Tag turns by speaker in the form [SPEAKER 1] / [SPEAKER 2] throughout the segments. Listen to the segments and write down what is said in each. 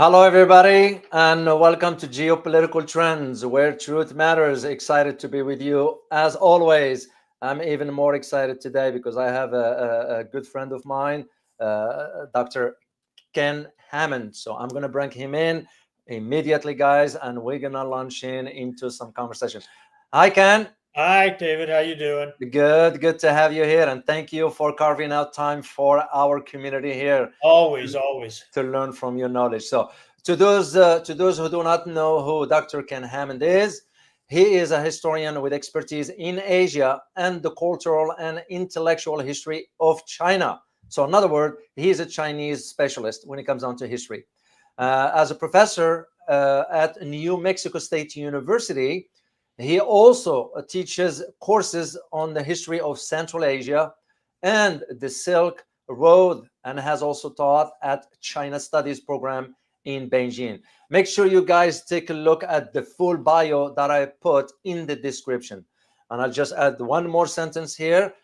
[SPEAKER 1] Hello, everybody, and welcome to Geopolitical Trends, where truth matters. Excited to be with you as always. I'm even more excited today because I have a good friend of mine, Dr. Ken Hammond. So I'm going to bring him in immediately, guys, and we're going to launch into some conversation. Hi, Ken.
[SPEAKER 2] Hi, David. How you doing?
[SPEAKER 1] Good to have you here, and thank you for carving out time for our community here
[SPEAKER 2] Always, always.
[SPEAKER 1] to learn from your knowledge. So, to those who do not know who Dr. Ken Hammond is, he is a historian with expertise in Asia and the cultural and intellectual history of China. So, in other words, he is a Chinese specialist when it comes down to history. As a professor at New Mexico State University, he also teaches courses on the history of Central Asia and the Silk Road, and has also taught at China Studies program in Beijing. Make sure you guys take a look at the full bio that I put in the description. And I'll just add one more sentence here.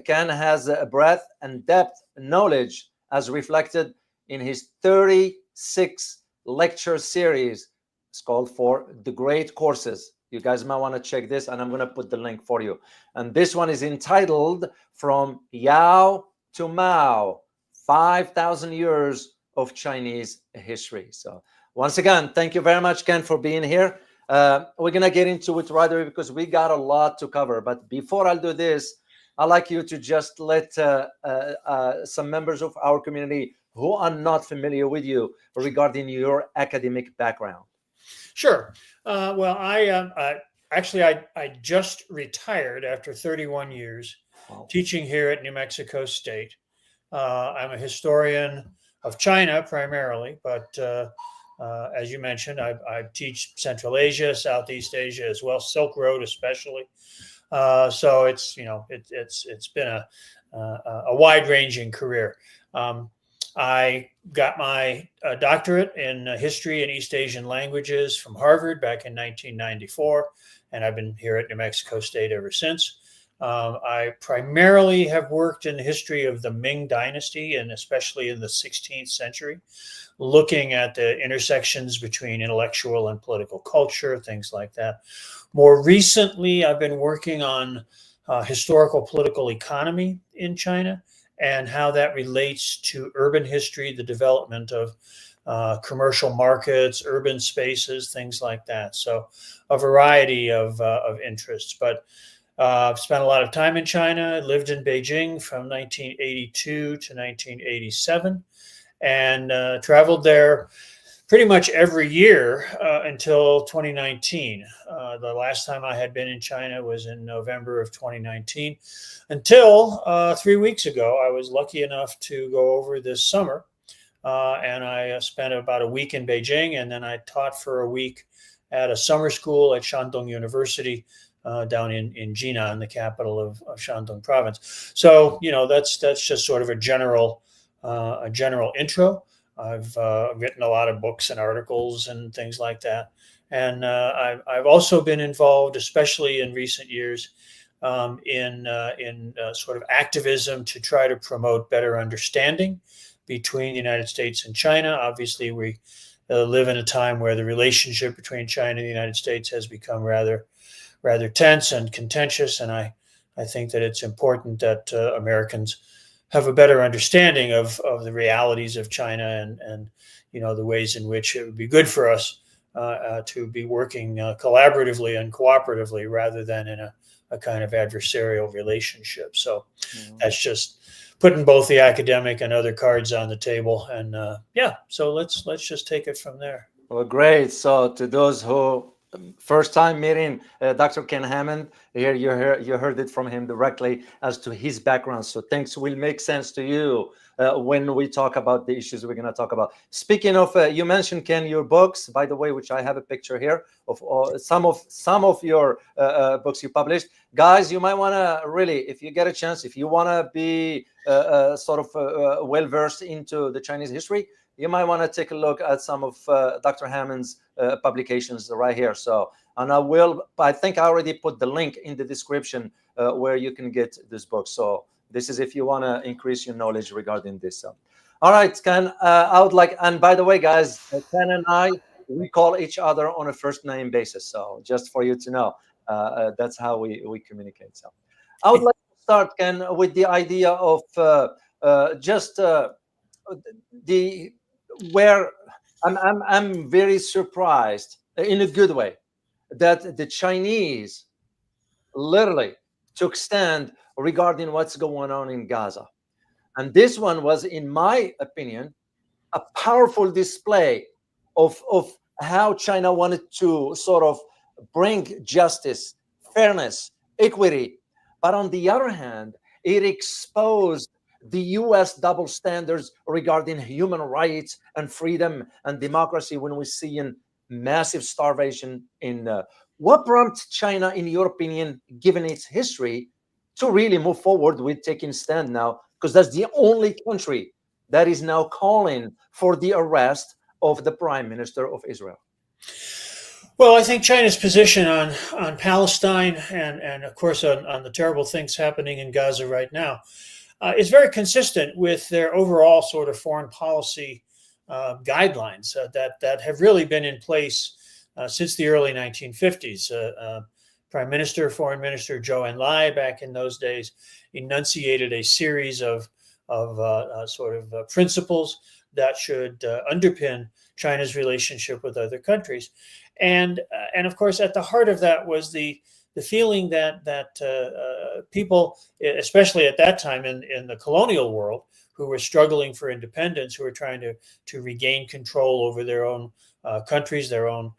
[SPEAKER 1] Ken has a breadth and depth knowledge as reflected in his 36 lecture series. It's called for the Great Courses. You guys might want to check this, and I'm going to put the link for you. And this one is entitled From Yao to Mao, 5,000 Years of Chinese History. So once again, thank you very much, Ken, for being here. We're going to get into it right away because we got a lot to cover. But before I'll do this, I'd like you to just let some members of our community who are not familiar with you regarding your academic background.
[SPEAKER 2] Sure. Well, I just retired after 31 years teaching here at New Mexico State. I'm a historian of China primarily, but as you mentioned, I teach Central Asia, Southeast Asia as well, Silk Road especially. So it's been a wide-ranging career. I got my doctorate in history and East Asian languages from Harvard back in 1994, and I've been here at New Mexico State ever since. I primarily have worked in the history of the Ming Dynasty, and especially in the 16th century, looking at the intersections between intellectual and political culture, things like that. More recently, I've been working on historical political economy in China and how that relates to urban history, the development of commercial markets, urban spaces, things like that. So a variety of interests. But I've spent a lot of time in China, lived in Beijing from 1982 to 1987, and traveled there pretty much every year until 2019. The last time I had been in China was in November of 2019. Until 3 weeks ago, I was lucky enough to go over this summer, and I spent about a week in Beijing, and then I taught for a week at a summer school at Shandong University down in Jinan, the capital of Shandong province. So, that's just sort of a general intro. I've written a lot of books and articles and things like that. And I've also been involved, especially in recent years, in sort of activism to try to promote better understanding between the United States and China. Obviously, we live in a time where the relationship between China and the United States has become rather tense and contentious. And I think that it's important that Americans have a better understanding of the realities of China and the ways in which it would be good for us to be working collaboratively and cooperatively rather than in a kind of adversarial relationship. So that's just putting both the academic and other cards on the table. And so let's just take it from there.
[SPEAKER 1] Well, great. So to those who first time meeting Dr. Ken Hammond, here you heard it from him directly as to his background. So things will make sense to you when we talk about the issues we're going to talk about. Speaking of, you mentioned, Ken, your books, by the way, which I have a picture here of some of your books you published. Guys, you might want to really, if you get a chance, if you want to be sort of well versed into the Chinese history, you might want to take a look at some of Dr. Hammond's publications right here. So, and I think I already put the link in the description where you can get this book. So this is if you want to increase your knowledge regarding this. All right, Ken. I would like, and by the way, guys, Ken and I, we call each other on a first name basis. So just for you to know, that's how we communicate. So I would like to start, Ken, with the idea of just the where I'm very surprised in a good way that the Chinese literally took stand regarding what's going on in Gaza. And this one was, in my opinion, a powerful display of how China wanted to sort of bring justice, fairness, equity. But on the other hand, it exposed the US double standards regarding human rights and freedom and democracy when we see in massive starvation in what prompted China, in your opinion, given its history, to really move forward with taking stand now? Because that's the only country that is now calling for the arrest of the Prime Minister of Israel.
[SPEAKER 2] Well, I think China's position on Palestine and of course on the terrible things happening in Gaza right now is very consistent with their overall sort of foreign policy guidelines that have really been in place since the early 1950s. Prime Minister, Foreign Minister Zhou Enlai back in those days enunciated a series of principles that should underpin China's relationship with other countries, and of course at the heart of that was the feeling that people, especially at that time in the colonial world, who were struggling for independence, who were trying to regain control over their own countries, their own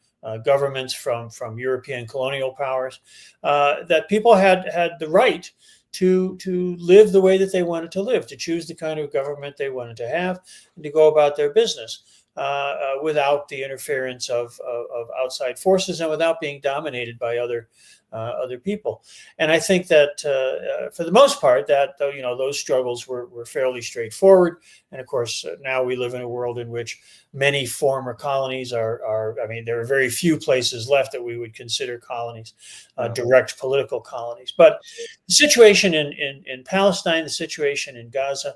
[SPEAKER 2] governments from European colonial powers, that people had the right to live the way that they wanted to live, to choose the kind of government they wanted to have, and to go about their business without the interference of outside forces and without being dominated by other people. And I think that for the most part, that those struggles were fairly straightforward. And of course, now we live in a world in which many former colonies are. I mean, there are very few places left that we would consider colonies, direct political colonies. But the situation in Palestine, the situation in Gaza,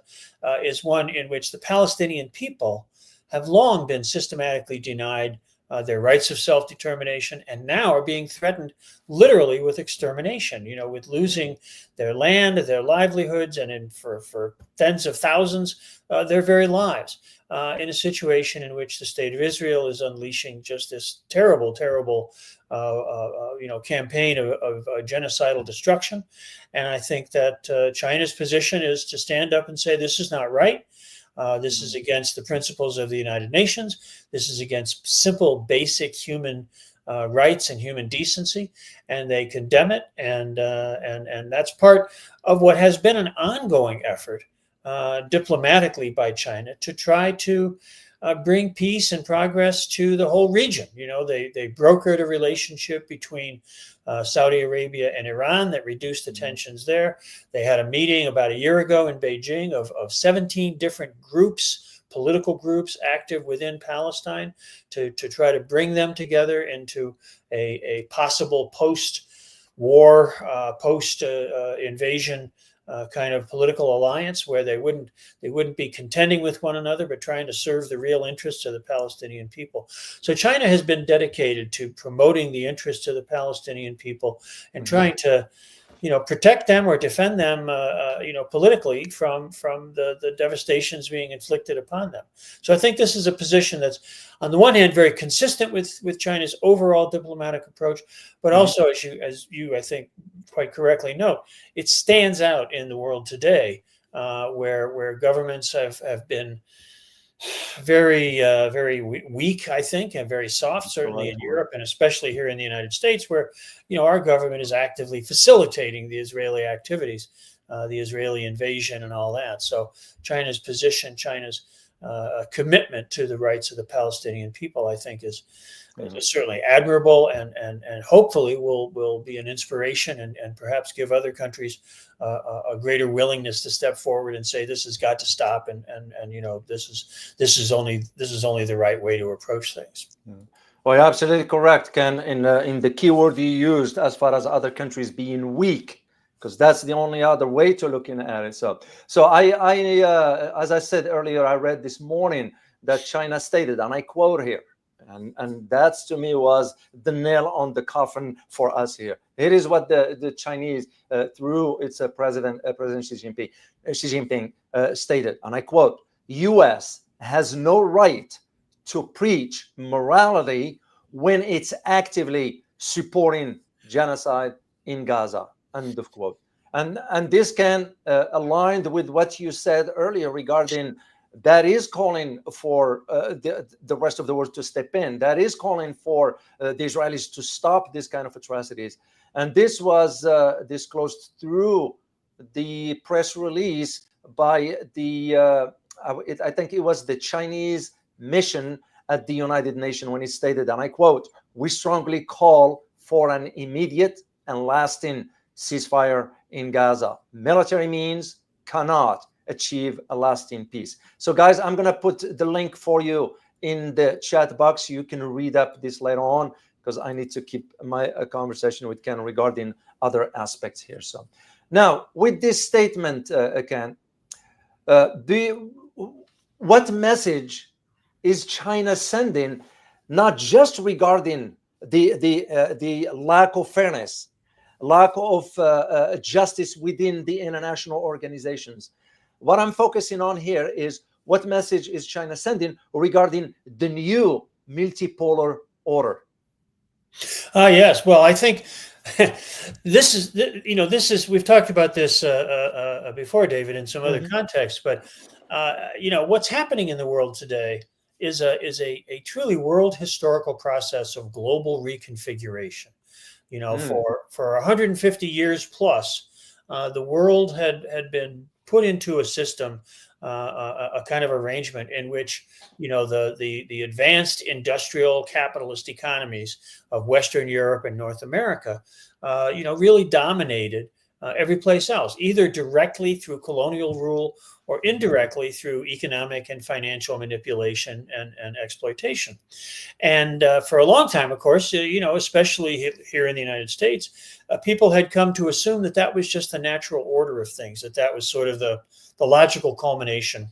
[SPEAKER 2] is one in which the Palestinian people have long been systematically denied their rights of self-determination, and now are being threatened literally with extermination, with losing their land, their livelihoods, and for tens of thousands, their very lives, in a situation in which the state of Israel is unleashing just this terrible campaign of genocidal destruction. And I think that China's position is to stand up and say, this is not right. This is against the principles of the United Nations. This is against simple, basic human rights and human decency, and they condemn it. And that's part of what has been an ongoing effort diplomatically by China to try to bring peace and progress to the whole region. They brokered a relationship between Saudi Arabia and Iran that reduced the tensions there. They had a meeting about a year ago in Beijing of 17 different groups, political groups active within Palestine, to try to bring them together into a possible post-war, post-invasion kind of political alliance where they wouldn't be contending with one another, but trying to serve the real interests of the Palestinian people. So China has been dedicated to promoting the interests of the Palestinian people and trying to, protect them or defend them, politically from the devastations being inflicted upon them. So I think this is a position that's, on the one hand, very consistent with China's overall diplomatic approach, but also, as you I think quite correctly note, it stands out in the world today, where governments have been very weak, I think, and very soft, certainly in Europe, and especially here in the United States, where our government is actively facilitating the Israeli activities, the Israeli invasion, and all that. So China's position, China's commitment to the rights of the Palestinian people, I think, is certainly admirable, and hopefully will be an inspiration and perhaps give other countries a greater willingness to step forward and say this has got to stop, and this is only the right way to approach things.
[SPEAKER 1] Well, you're absolutely correct, Ken, in the key word you used as far as other countries being weak because that's the only other way to looking at it. So as I said earlier, I read this morning that China stated, and I quote here, and that's to me was the nail on the coffin for us here. It is what the Chinese, through its President Xi Jinping stated, and I quote: "U.S. has no right to preach morality when it's actively supporting genocide in Gaza." End of quote. And this can aligned with what you said earlier regarding that is calling for the rest of the world to step in. That is calling for the Israelis to stop this kind of atrocities. And this was disclosed through the press release by I think it was the Chinese mission at the United Nations, when it stated, and I quote: "We strongly call for an immediate and lasting ceasefire in Gaza. Military means cannot achieve a lasting peace." So guys, I'm going to put the link for you in the chat box. You can read up this later on, because I need to keep my conversation with Ken regarding other aspects here. So now, with this statement, Ken, what message is China sending, not just regarding the lack of fairness, lack of justice within the international organizations? What I'm focusing on here is what message is China sending regarding the new multipolar order?
[SPEAKER 2] Yes. Well, I think this is we've talked about this before, David, in some other contexts, but what's happening in the world today is a truly world historical process of global reconfiguration. For 150 years plus, the world had been put into a system, a kind of arrangement in which the advanced industrial capitalist economies of Western Europe and North America really dominated every place else, either directly through colonial rule or indirectly through economic and financial manipulation and exploitation. And for a long time, of course, especially here in the United States, people had come to assume that that was just the natural order of things, that was sort of the logical culmination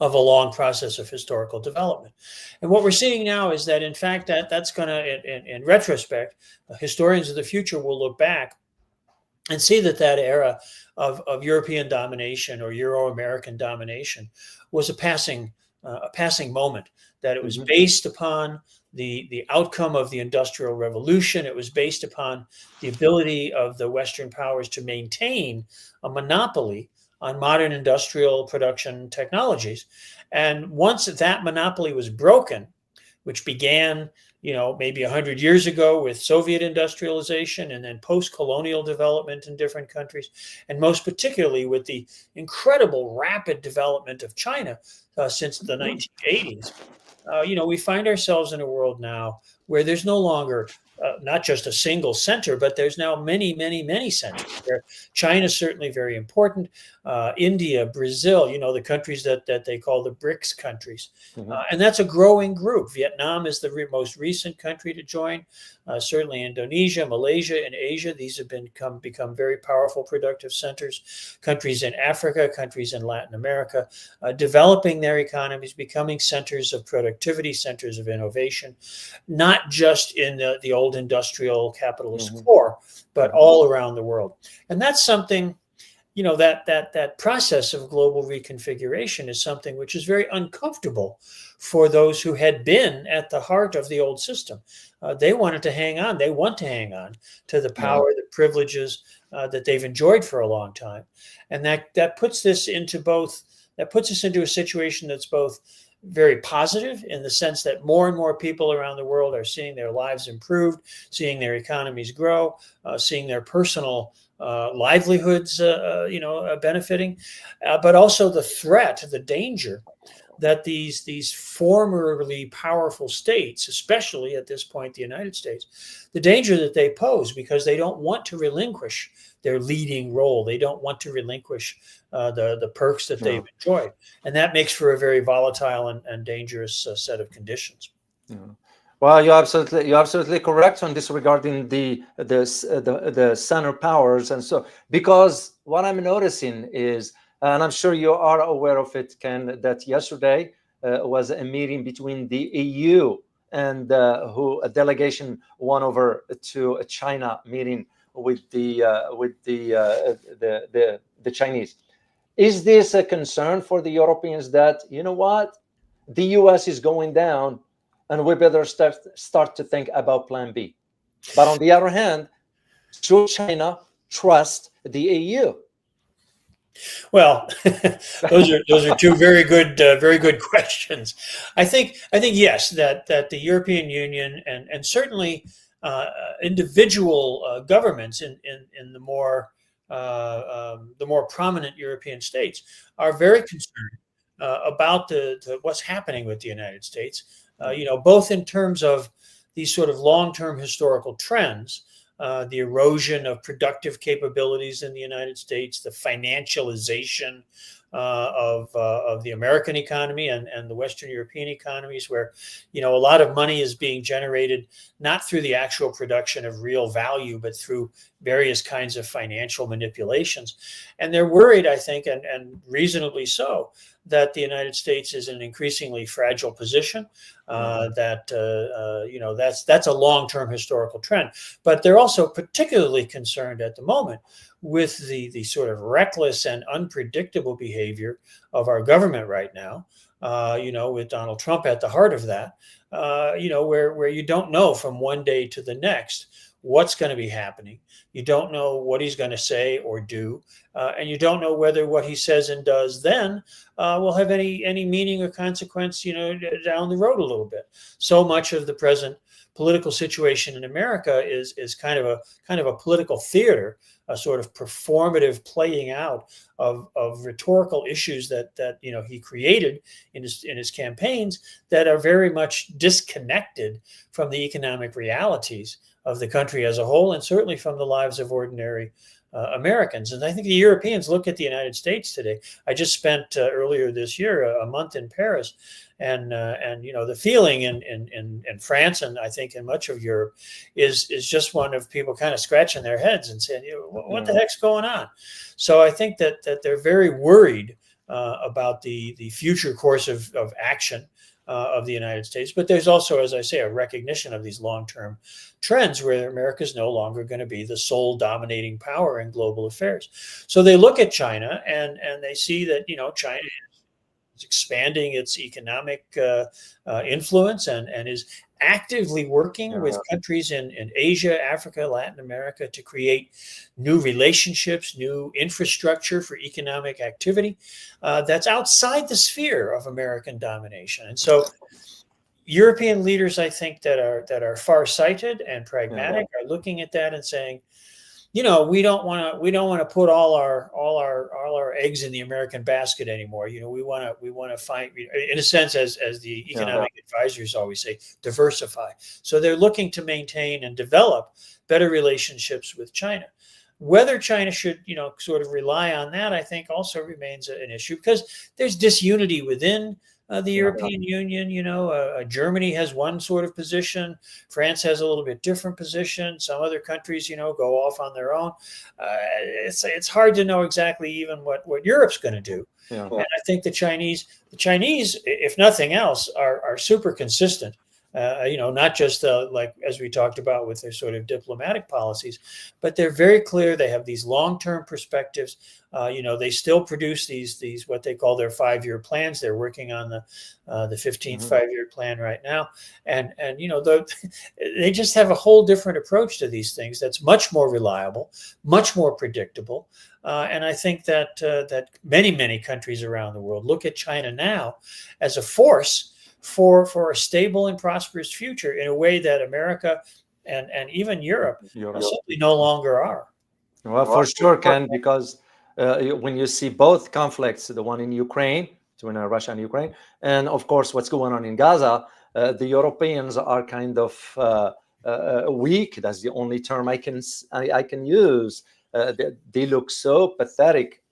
[SPEAKER 2] of a long process of historical development. And what we're seeing now is that, in fact, that's going to, in retrospect, historians of the future will look back and see that era of European domination or Euro-American domination was a passing moment, that it was based upon the outcome of the Industrial Revolution. It was based upon the ability of the Western powers to maintain a monopoly on modern industrial production technologies. And once that monopoly was broken, which began maybe 100 years ago with Soviet industrialization, and then post-colonial development in different countries, and most particularly with the incredible rapid development of China since the 1980s. We find ourselves in a world now where there's no longer not just a single center, but there's now many, many, many centers where China is certainly very important. India, Brazil, the countries that they call the BRICS countries. And that's a growing group. Vietnam is the most recent country to join. Certainly Indonesia, Malaysia, and Asia. These have become very powerful, productive centers. Countries in Africa, countries in Latin America, developing their economies, becoming centers of productivity, centers of innovation, not just in the old industrial capitalist core, but all around the world. And that's something, that process of global reconfiguration is something which is very uncomfortable for those who had been at the heart of the old system. They wanted to hang on. They want to hang on to the power, the privileges that they've enjoyed for a long time. And that puts us into a situation that's both very positive, in the sense that more and more people around the world are seeing their lives improved, seeing their economies grow, seeing their personal livelihoods, benefiting, but also the threat, the danger that these formerly powerful states, especially at this point the United States, the danger that they pose, because they don't want to relinquish their leading role. They don't want to relinquish the perks that they've enjoyed. And that makes for a very volatile and dangerous set of conditions.
[SPEAKER 1] Well, you're absolutely correct on this regarding the center powers, and so because what I'm noticing is, and I'm sure you are aware of it, Ken, that yesterday was a meeting between the EU and who a delegation won over to China, meeting with the Chinese. Is this a concern for the Europeans that, you know what, the US is going down and we better start to think about plan B? But on the other hand, should China trust the EU?
[SPEAKER 2] Well, those are two very good questions. I think yes, that the European Union and certainly individual governments in the more prominent European states are very concerned about what's happening with the United States. Both in terms of these sort of long-term historical trends, the erosion of productive capabilities in the United States, the financialization of the American economy and the Western European economies, where a lot of money is being generated not through the actual production of real value, but through various kinds of financial manipulations. And they're worried, I think, and reasonably so, that the United States is in an increasingly fragile position. That's a long-term historical trend. But they're also particularly concerned at the moment with the sort of reckless and unpredictable behavior of our government right now. With Donald Trump at the heart of that. Where you don't know from one day to the next what's going to be happening. You don't know what he's going to say or do, and you don't know whether what he says and does then will have any meaning or consequence, down the road a little bit. So much of the present political situation in America is kind of a political theater, a sort of performative playing out of rhetorical issues that he created in his campaigns that are very much disconnected from the economic realities of the country as a whole, and certainly from the lives of ordinary Americans. And I think the Europeans look at the United States today. I just spent earlier this year a month in Paris, and the feeling in France, and I think in much of Europe, is just one of people kind of scratching their heads and saying, what the heck's going on? So I think that they're very worried about the future course of action of the United States. But there's also, as I say, a recognition of these long-term trends where America is no longer going to be the sole dominating power in global affairs. So they look at China and they see that, China is expanding its economic influence and is actively working with countries in Asia, Africa, Latin America to create new relationships, new infrastructure for economic activity that's outside the sphere of American domination. And so European leaders, I think, that are far-sighted and pragmatic are looking at that and saying, we don't want to put all our eggs in the American basket anymore. We want to find, in a sense, as the economic advisors always say, diversify. So they're looking to maintain and develop better relationships with China. Whether China should, sort of rely on that, I think also remains an issue because there's disunity within the European Union. Germany has one sort of position. France has a little bit different position. Some other countries, go off on their own. It's hard to know exactly even what Europe's going to do. And I think the Chinese, if nothing else, are super consistent. Not just like as we talked about with their sort of diplomatic policies, but they're very clear. They have these long-term perspectives. They still produce these what they call their 5-year plans. They're working on the 15th 5-year plan right now, and they just have a whole different approach to these things. That's much more reliable, much more predictable. And I think that many countries around the world look at China now as a force for a stable and prosperous future in a way that America and even Europe simply no longer are.
[SPEAKER 1] Well, for sure, Ken, because when you see both conflicts, the one in Ukraine, between Russia and Ukraine, and of course what's going on in Gaza, the Europeans are kind of weak. That's the only term I can use. They look so pathetic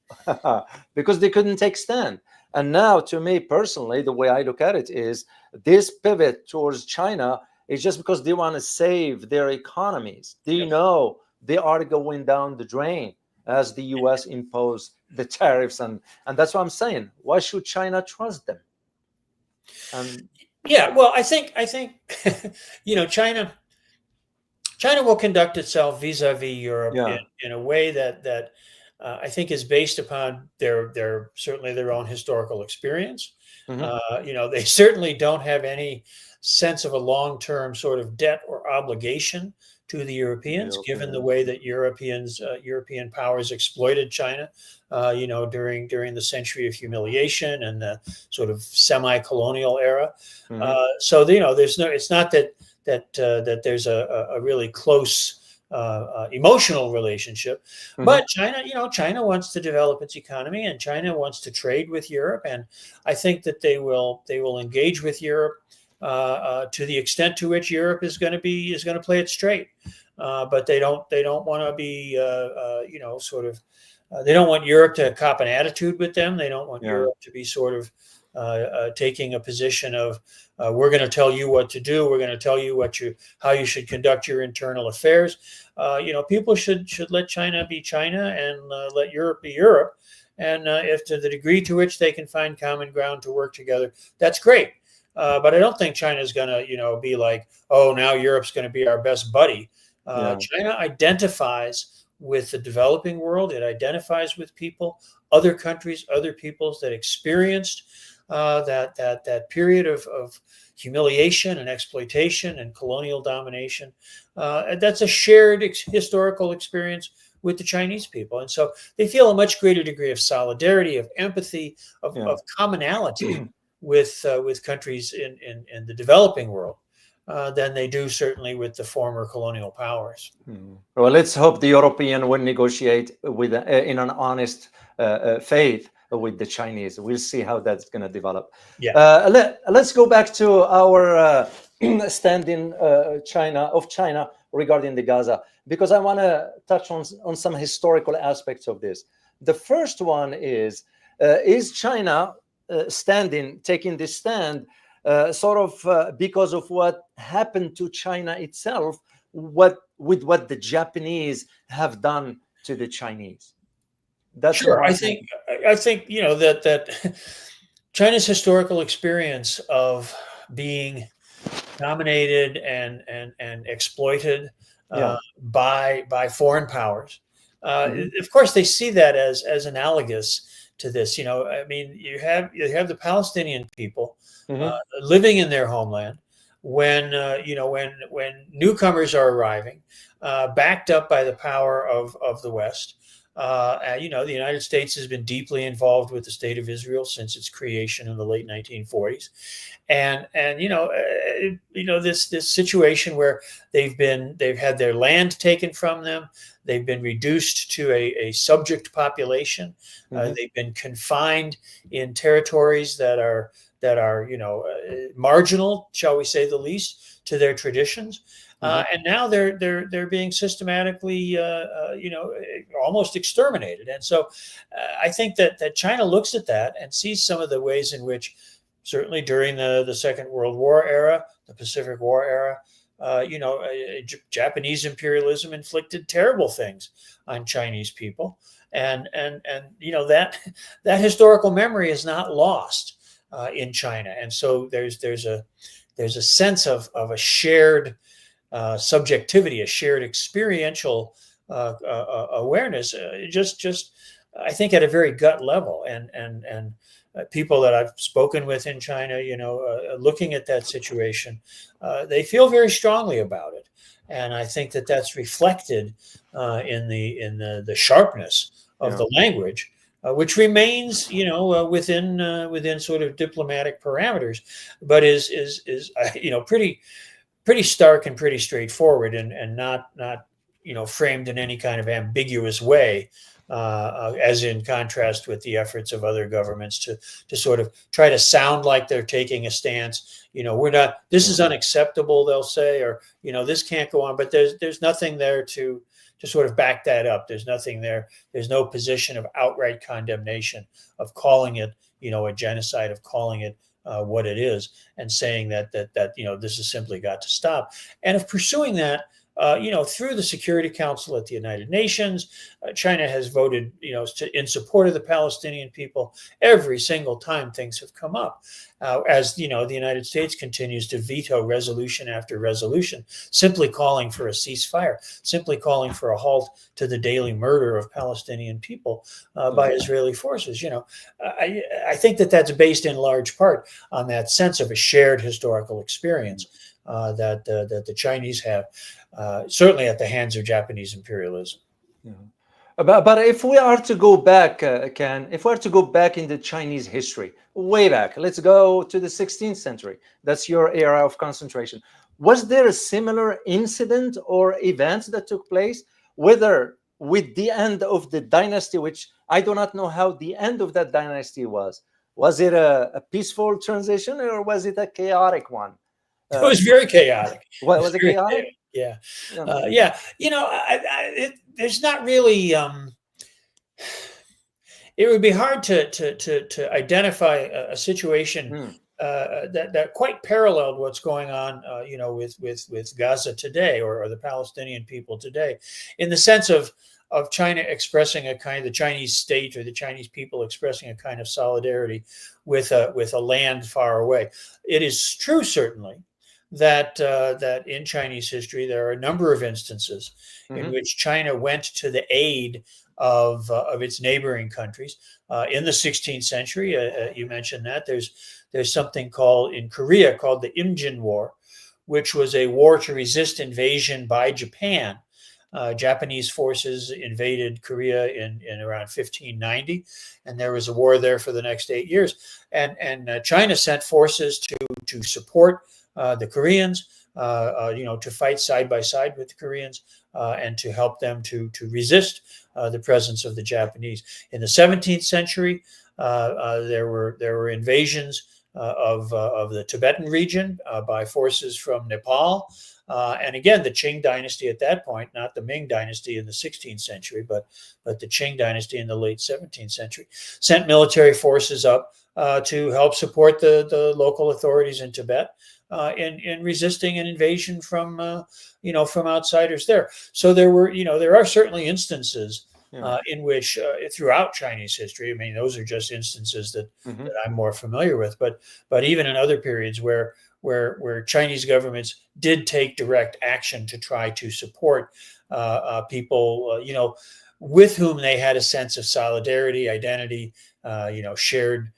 [SPEAKER 1] because they couldn't take stand. And now, to me personally, the way I look at it is this pivot towards China It's just because they want to save their economies. They
[SPEAKER 2] Yep.
[SPEAKER 1] know they are going down the drain as the US impose the tariffs, and that's what I'm saying. Why should China trust them? And
[SPEAKER 2] Yeah, well, I think China will conduct itself vis-a-vis Europe
[SPEAKER 1] yeah.
[SPEAKER 2] in a way that I think is based upon their certainly their own historical experience.
[SPEAKER 1] Hmm.
[SPEAKER 2] They certainly don't have any sense of a long-term sort of debt or obligation to the Europeans, given the way that European powers exploited China, during the century of humiliation and the sort of semi-colonial era.
[SPEAKER 1] Hmm.
[SPEAKER 2] So there's no. It's not that there's a really close emotional relationship.
[SPEAKER 1] Hmm.
[SPEAKER 2] But China wants to develop its economy, and China wants to trade with Europe, and I think that they will engage with Europe to the extent to which Europe is going to play it straight. But they don't want to be sort of they don't want Europe to cop an attitude with them. They don't want
[SPEAKER 1] Yeah.
[SPEAKER 2] Europe to be sort of taking a position of we're going to tell you what to do. We're going to tell you how you should conduct your internal affairs. People should let China be China and let Europe be Europe. And if to the degree to which they can find common ground to work together, that's great. But I don't think China's going to be like, oh, now Europe's going to be our best buddy.
[SPEAKER 1] Yeah.
[SPEAKER 2] China identifies with the developing world. It identifies with people, other countries, other peoples that experienced that period of humiliation and exploitation and colonial domination. That's a shared historical experience with the Chinese people, and so they feel a much greater degree of solidarity, of empathy, of commonality with countries in the developing world than they do certainly with the former colonial powers.
[SPEAKER 1] Well, let's hope the European will negotiate with in an honest faith with the Chinese. We'll see how that's going to develop.
[SPEAKER 2] Yeah.
[SPEAKER 1] Let's go back to our stand in China regarding the Gaza, because I want to touch on some historical aspects of this. The first one is China taking this stand because of what happened to China itself, with what the Japanese have done to the Chinese? That's
[SPEAKER 2] Sure. I
[SPEAKER 1] important.
[SPEAKER 2] think that China's historical experience of being dominated and exploited
[SPEAKER 1] Yeah.
[SPEAKER 2] by foreign powers.
[SPEAKER 1] Mhm.
[SPEAKER 2] Of course, they see that as analogous to this. I mean, you have the Palestinian people
[SPEAKER 1] Mhm.
[SPEAKER 2] living in their homeland when newcomers are arriving, backed up by the power of the West. The United States has been deeply involved with the state of Israel since its creation in the late 1940s, and this situation where they've had their land taken from them, they've been reduced to a subject population,
[SPEAKER 1] Mhm.
[SPEAKER 2] they've been confined in territories that are marginal, shall we say the least, to their traditions.
[SPEAKER 1] Mhm.
[SPEAKER 2] And now they're being systematically, almost exterminated. And so, I think that China looks at that and sees some of the ways in which, certainly during the Second World War era, the Pacific War era, Japanese imperialism inflicted terrible things on Chinese people, and that historical memory is not lost in China. And so there's a sense of a shared subjectivity, a shared experiential awareness, just I think at a very gut level, and people that I've spoken with in China, looking at that situation, they feel very strongly about it, and I think that that's reflected in the sharpness of
[SPEAKER 1] Yeah.
[SPEAKER 2] the language. Which remains, within sort of diplomatic parameters, but is pretty stark and pretty straightforward, and not framed in any kind of ambiguous way, as in contrast with the efforts of other governments to sort of try to sound like they're taking a stance. We're not. This is unacceptable, they'll say, or this can't go on. But there's nothing there to sort of back that up. There's nothing there. There's no position of outright condemnation, of calling it a genocide, of calling it what it is, and saying that this has simply got to stop. And of pursuing that, through the Security Council at the United Nations, China has voted, in support of the Palestinian people every single time things have come up. As the United States continues to veto resolution after resolution, simply calling for a ceasefire, simply calling for a halt to the daily murder of Palestinian people by Israeli forces. I think that that's based in large part on that sense of a shared historical experience that the Chinese have, certainly at the hands of Japanese imperialism.
[SPEAKER 1] Yeah. But if we are to go back, Ken, if we are to go back in the Chinese history, way back, let's go to the 16th century. That's your era of concentration. Was there a similar incident or event that took place, whether with the end of the dynasty, which I do not know how the end of that dynasty was? Was it a peaceful transition, or was it a chaotic one?
[SPEAKER 2] It was very chaotic.
[SPEAKER 1] Was it chaotic?
[SPEAKER 2] Yeah. There's not really. It would be hard to identify a situation that quite paralleled what's going on, with Gaza today, or the Palestinian people today, in the sense of China expressing the Chinese state or the Chinese people expressing a kind of solidarity with a land far away. It is true, certainly, that in Chinese history there are a number of instances in which China went to the aid of its neighboring countries. In the 16th century, you mentioned that there's something in Korea called the Imjin War, which was a war to resist invasion by Japan. Japanese forces invaded Korea in around 1590, and there was a war there for the next 8 years. And China sent forces to support the Koreans, to fight side by side with the Koreans, and to help them to resist the presence of the Japanese. In the 17th century, there were invasions of the Tibetan region by forces from Nepal. And again, the Qing dynasty at that point, not the Ming dynasty in the 16th century, but the Qing dynasty in the late 17th century, sent military forces up to help support the local authorities in Tibet in resisting an invasion from outsiders there. So there are certainly instances in which throughout Chinese history, I mean, those are just instances that I'm more familiar with, but even in other periods where Chinese governments did take direct action to try to support people, with whom they had a sense of solidarity, identity, shared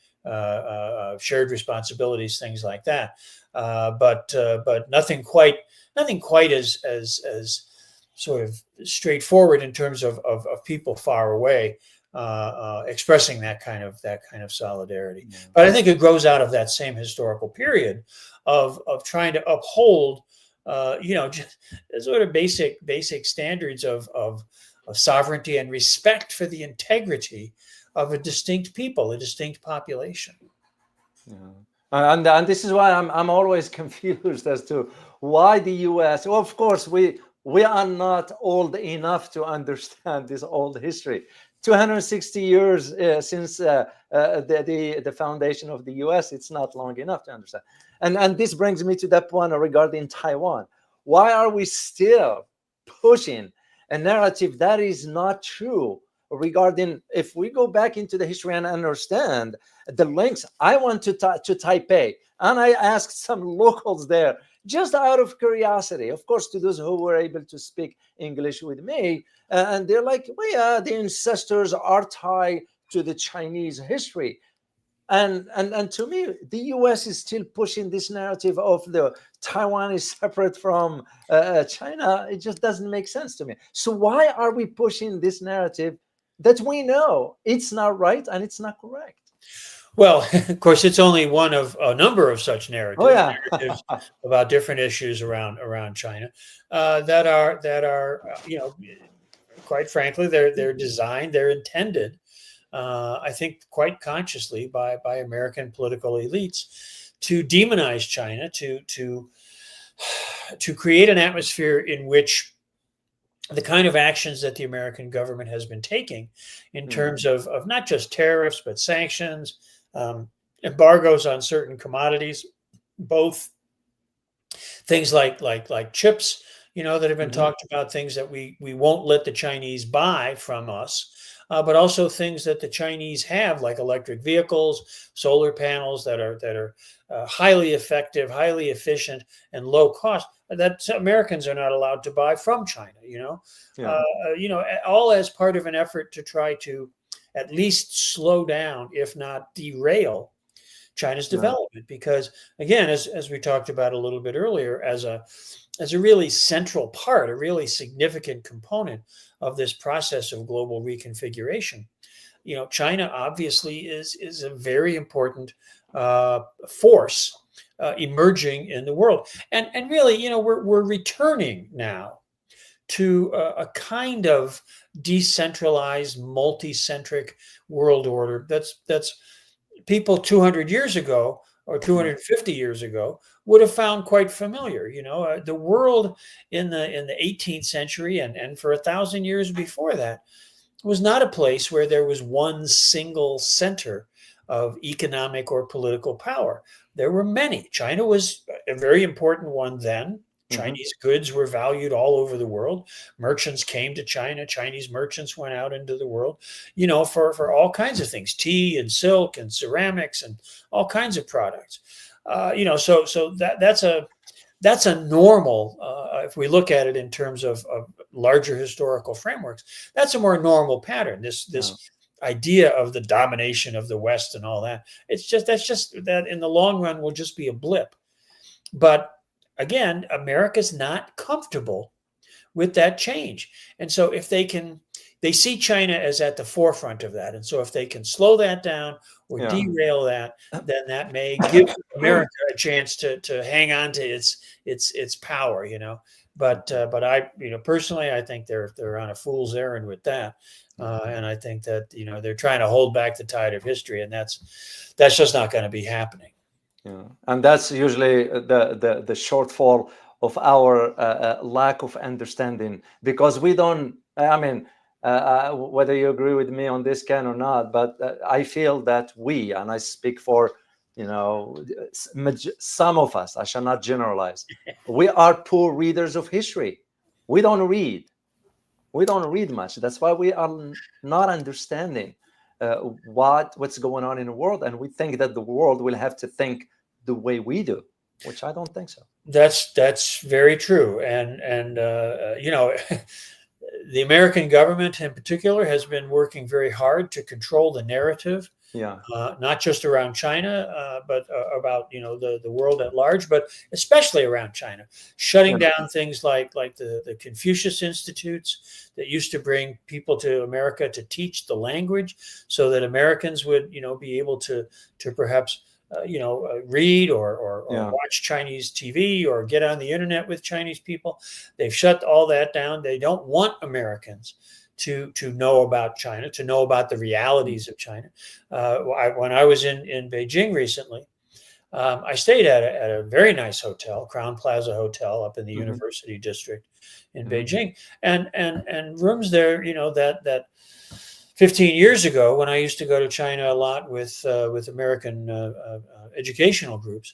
[SPEAKER 2] responsibilities, things like that. But nothing quite as sort of straightforward in terms of people far away expressing that kind of solidarity. But I think it grows out of that same historical period of trying to uphold just sort of basic standards of sovereignty and respect for the integrity of a distinct people, a distinct population.
[SPEAKER 1] And this is why I'm always confused as to why the U.S. Well, of course, we are not old enough to understand this old history. 260 years since the foundation of the U.S. It's not long enough to understand. And this brings me to that point regarding Taiwan. Why are we still pushing a narrative that is not true regarding, if we go back into the history and understand the links? I went to Taipei, and I asked some locals there, just out of curiosity, of course, to those who were able to speak English with me, and they're like, well, yeah, the ancestors are tied to the Chinese history. And to me, the U.S. is still pushing this narrative of the Taiwan is separate from China. It just doesn't make sense to me. So why are we pushing this narrative that we know it's not right and it's not correct?
[SPEAKER 2] Well, of course, it's only one of a number of such narratives, narratives about different issues around China that are quite frankly, they're designed, they're intended, I think, quite consciously by American political elites to demonize China, to create an atmosphere in which the kind of actions that the American government has been taking in terms of not just tariffs, but sanctions, embargoes on certain commodities, both things like chips, that have been talked about, things that we won't let the Chinese buy from us, but also things that the Chinese have, like electric vehicles, solar panels that are highly effective, highly efficient, and low cost, that Americans are not allowed to buy from China.
[SPEAKER 1] Yeah.
[SPEAKER 2] All as part of an effort to try to at least slow down, if not derail, China's development. Because again, as we talked about a little bit earlier, as a really central part, a really significant component of this process of global reconfiguration, China obviously is a very important force emerging in the world, and really, we're returning now to a kind of decentralized, multi-centric world order that's people 200 years ago or 250 years ago would have found quite familiar. The world in the 18th century and for 1,000 years before that was not a place where there was one single center of economic or political power. There were many. China was a very important one then. Chinese goods were valued all over the world. Merchants came to China. Chinese merchants went out into the world, for all kinds of things, tea and silk and ceramics and all kinds of products. So that's a normal, if we look at it in terms of larger historical frameworks, that's a more normal pattern. This idea of the domination of the West and all that. That's just that in the long run will just be a blip. But again, America's not comfortable with that change. And so if they see China as at the forefront of that. And so if they can slow that down or derail that, then that may give America a chance to hang on to its power, But I, personally, I think they're on a fool's errand with that. And I think that, they're trying to hold back the tide of history, and that's just not going to be happening.
[SPEAKER 1] Yeah. And that's usually the shortfall of our lack of understanding, because we don't, whether you agree with me on this, Ken, or not, but I feel that we, and I speak for, some of us, I shall not generalize, we are poor readers of history. We don't read much. That's why we are not understanding what's going on in the world, and we think that the world will have to think the way we do, which I don't think so.
[SPEAKER 2] That's very true, and the American government in particular has been working very hard to control the narrative, not just around China, but about the world at large, but especially around China, shutting down things like the Confucius Institutes that used to bring people to America to teach the language, so that Americans would be able to perhaps read or watch Chinese TV or get on the internet with Chinese people. They've shut all that down. They don't want Americans to know about China, to know about the realities of China. When I was in Beijing recently, I stayed at a very nice hotel, Crown Plaza Hotel, up in the University District in Beijing, and rooms there, that 15 years ago, when I used to go to China a lot with American educational groups,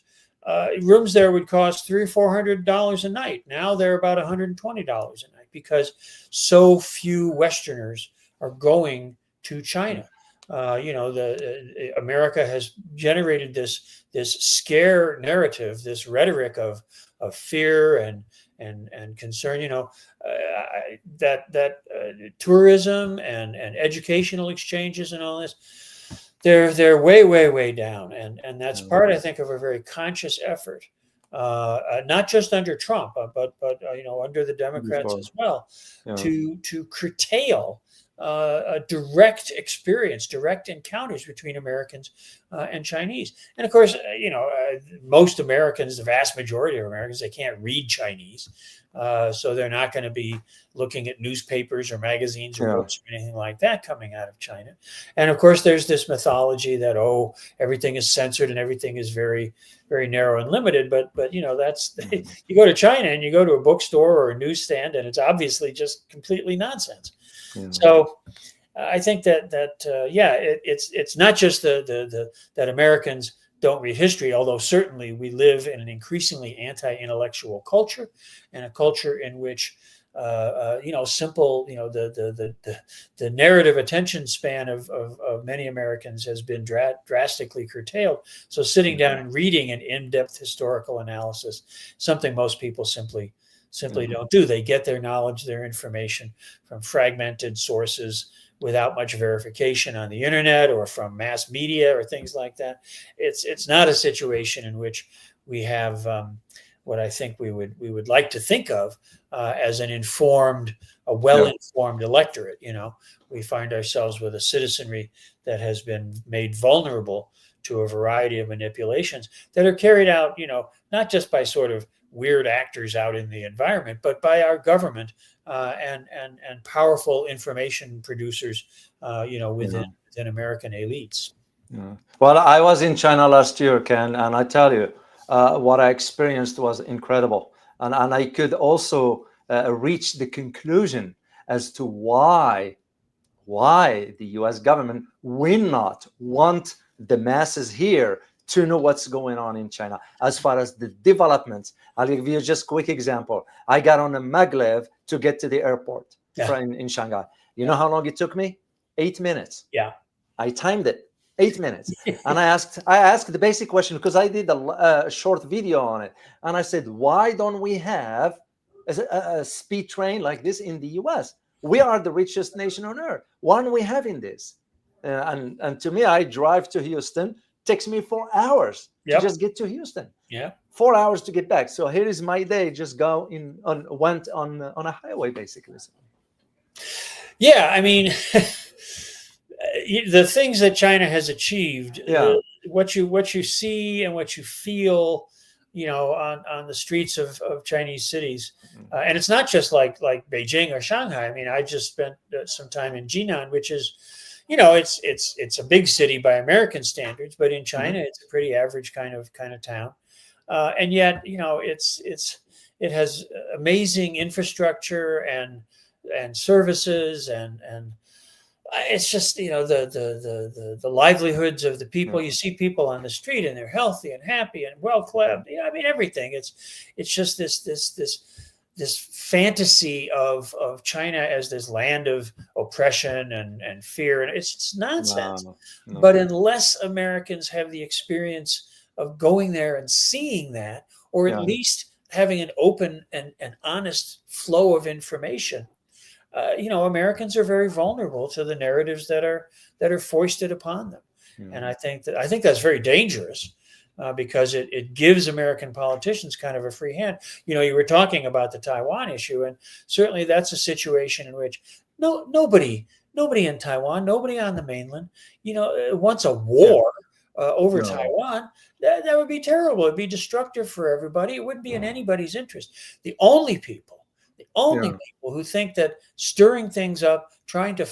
[SPEAKER 2] rooms there would cost $300 or $400 a night. Now they're about $120 a night, because so few Westerners are going to China. America has generated this scare narrative, this rhetoric of fear and concern. That tourism and educational exchanges and all this, they're way down, and that's part, I think, of a very conscious effort, not just under Trump, but under the Democrats as well, to curtail a direct experience, direct encounters between Americans and Chinese. And of course, most Americans, the vast majority of Americans, they can't read Chinese. So they're not going to be looking at newspapers or magazines or books or anything like that coming out of China. And of course, there's this mythology that, everything is censored and everything is very, very narrow and limited. But that's, you go to China and you go to a bookstore or a newsstand, and it's obviously just completely nonsense. So I think yeah, it's not just that Americans don't read history, although certainly we live in an increasingly anti-intellectual culture, and a culture in which simple, the narrative attention span of many Americans has been drastically curtailed. So sitting down and reading an in-depth historical analysis, something most people simply don't do. They get their knowledge, their information from fragmented sources without much verification on the internet or from mass media or things like that. It's not a situation in which we have what I think we would like to think of as a well-informed electorate. We find ourselves with a citizenry that has been made vulnerable to a variety of manipulations that are carried out, not just by sort of weird actors out in the environment, but by our government and powerful information producers, within American elites.
[SPEAKER 1] Yeah. Well, I was in China last year, Ken, and I tell you, what I experienced was incredible, and I could also reach the conclusion as to why the U.S. government will not want the masses here to know what's going on in China as far as the developments. I'll give you just a quick example. I got on a maglev to get to the airport in Shanghai. You know how long it took me? 8 minutes.
[SPEAKER 2] Yeah.
[SPEAKER 1] I timed it. 8 minutes. And I asked the basic question, because I did a short video on it. And I said, why don't we have a speed train like this in the US? We are the richest nation on earth. Why aren't we having this? And to me, I drive to Houston. Takes me 4 hours to just get to Houston.
[SPEAKER 2] Yeah.
[SPEAKER 1] 4 hours to get back. So here is my day. Just went on a highway, basically.
[SPEAKER 2] Yeah, I mean, the things that China has achieved, what you see and what you feel, on the streets of Chinese cities, and it's not just like Beijing or Shanghai. I mean, I just spent some time in Jinan, which is, it's a big city by American standards, but in China, it's a pretty average kind of town, and yet, it has amazing infrastructure and services and it's just the livelihoods of the people. You see people on the street and they're healthy and happy and well clad. I mean, everything. It's just this fantasy of China as this land of oppression and fear, and it's nonsense. No. But unless Americans have the experience of going there and seeing that, or at least having an open and honest flow of information, Americans are very vulnerable to the narratives that are foisted upon them. And I think that's very dangerous. Because it gives American politicians kind of a free hand. You were talking about the Taiwan issue, and certainly that's a situation in which nobody in Taiwan, nobody on the mainland, wants a war over Taiwan. That would be terrible. It'd be destructive for everybody. It wouldn't be in anybody's interest. The only people who think that stirring things up, trying to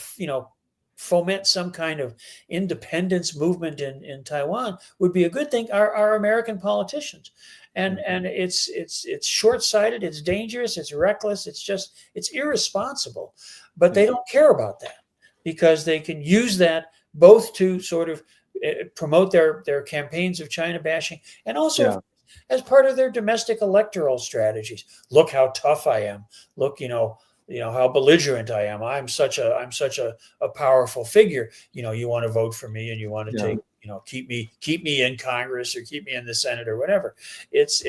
[SPEAKER 2] foment some kind of independence movement in Taiwan would be a good thing are American politicians. And it's short-sighted, it's dangerous, it's reckless, it's irresponsible. But they don't care about that because they can use that both to sort of promote their campaigns of China bashing and also as part of their domestic electoral strategies. Look how tough I am. Look, how belligerent I am. I'm such a powerful figure. You want to vote for me and you want to take, keep me in Congress or keep me in the Senate or whatever. It's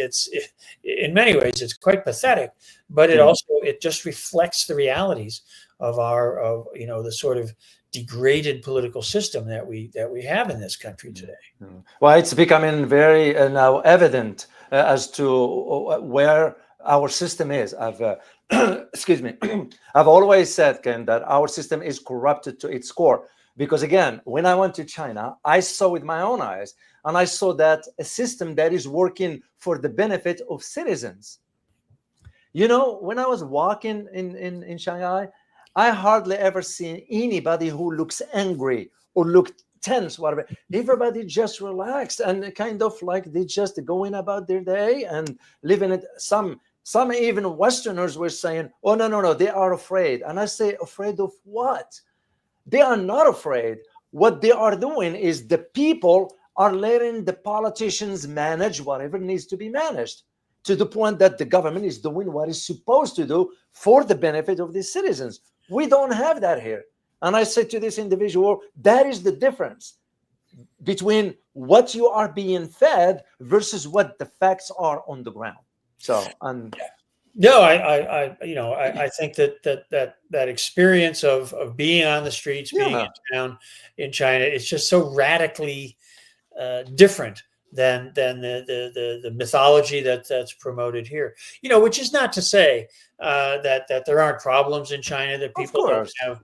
[SPEAKER 2] in many ways it's quite pathetic, but it just reflects the realities of the sort of degraded political system that we have in this country today.
[SPEAKER 1] Well, it's becoming very now evident as to where our system is. Excuse me. I've always said, Ken, that our system is corrupted to its core. Because again, when I went to China, I saw with my own eyes, and I saw that a system that is working for the benefit of citizens. When I was walking in Shanghai, I hardly ever seen anybody who looks angry or looked tense, whatever. Everybody just relaxed and kind of like they just going about their day and living it. Some even Westerners were saying, oh, no, they are afraid. And I say, afraid of what? They are not afraid. What they are doing is the people are letting the politicians manage whatever needs to be managed, to the point that the government is doing what it's supposed to do for the benefit of the citizens. We don't have that here. And I said to this individual, that is the difference between what you are being fed versus what the facts are on the ground. So, and
[SPEAKER 2] No, I think that experience of being on the streets, being
[SPEAKER 1] yeah,
[SPEAKER 2] in town in China, it's just so radically different than the mythology that's promoted here. Which is not to say that there aren't problems in China, that
[SPEAKER 1] of
[SPEAKER 2] people don't
[SPEAKER 1] course.
[SPEAKER 2] have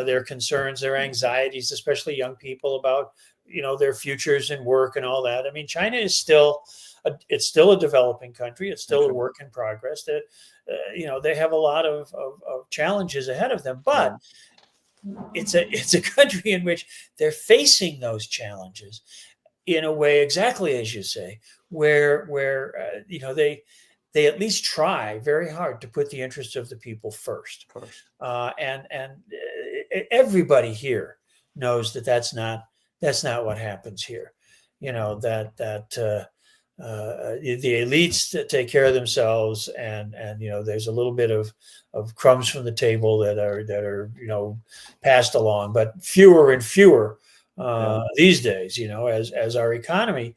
[SPEAKER 2] their concerns, their anxieties, especially young people, about their futures and work and all that. I mean, China is still it's still a developing country. It's still a work in progress. That they have a lot of challenges ahead of them, but it's a country in which they're facing those challenges in a way exactly as you say, where they at least try very hard to put the interests of the people first. And everybody here knows that that's not what happens here. That the elites take care of themselves, and there's a little bit of crumbs from the table that are passed along, but fewer and fewer these days. As our economy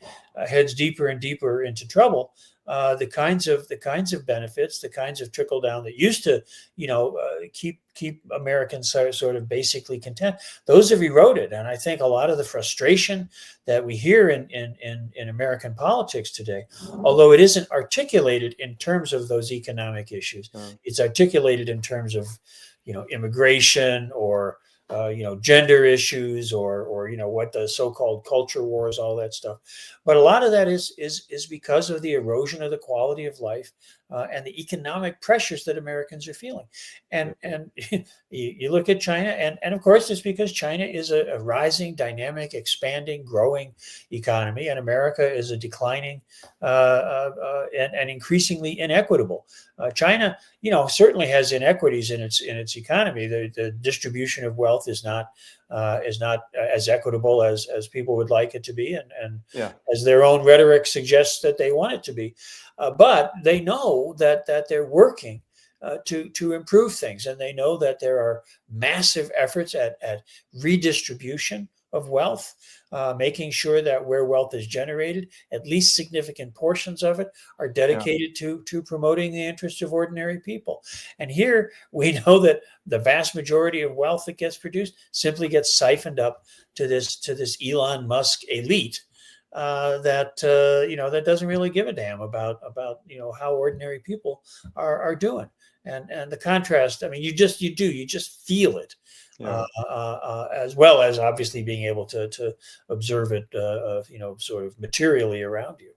[SPEAKER 2] heads deeper and deeper into trouble, the kinds of benefits, the kinds of trickle down that used to keep Americans sort of basically content, those have eroded. And I think a lot of the frustration that we hear in American politics today, although it isn't articulated in terms of those economic issues, it's articulated in terms of immigration or gender issues or what the so-called culture wars, all that stuff. But a lot of that is because of the erosion of the quality of life and the economic pressures that Americans are feeling. And you look at China, and of course it's because China is a rising, dynamic, expanding, growing economy, and America is a declining and increasingly inequitable. China, certainly has inequities in its economy. The distribution of wealth is not as equitable as people would like it to be, and as their own rhetoric suggests that they want it to be. But they know that they're working to improve things, and they know that there are massive efforts at redistribution of wealth, making sure that where wealth is generated, at least significant portions of it are dedicated to promoting the interests of ordinary people. And here we know that the vast majority of wealth that gets produced simply gets siphoned up to this Elon Musk elite that doesn't really give a damn about how ordinary people are doing. And the contrast, I mean, you just feel it. As well as obviously being able to observe it, sort of materially around you.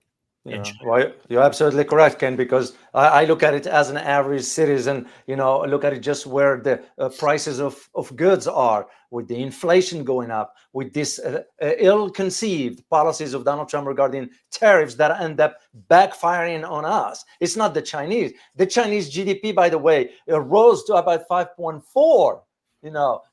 [SPEAKER 1] Well, you're absolutely correct, Ken, because I look at it as an average citizen, look at it just where the prices of goods are, with the inflation going up, with this ill-conceived policies of Donald Trump regarding tariffs that end up backfiring on us. It's not the Chinese. The Chinese GDP, by the way, rose to about 5.4,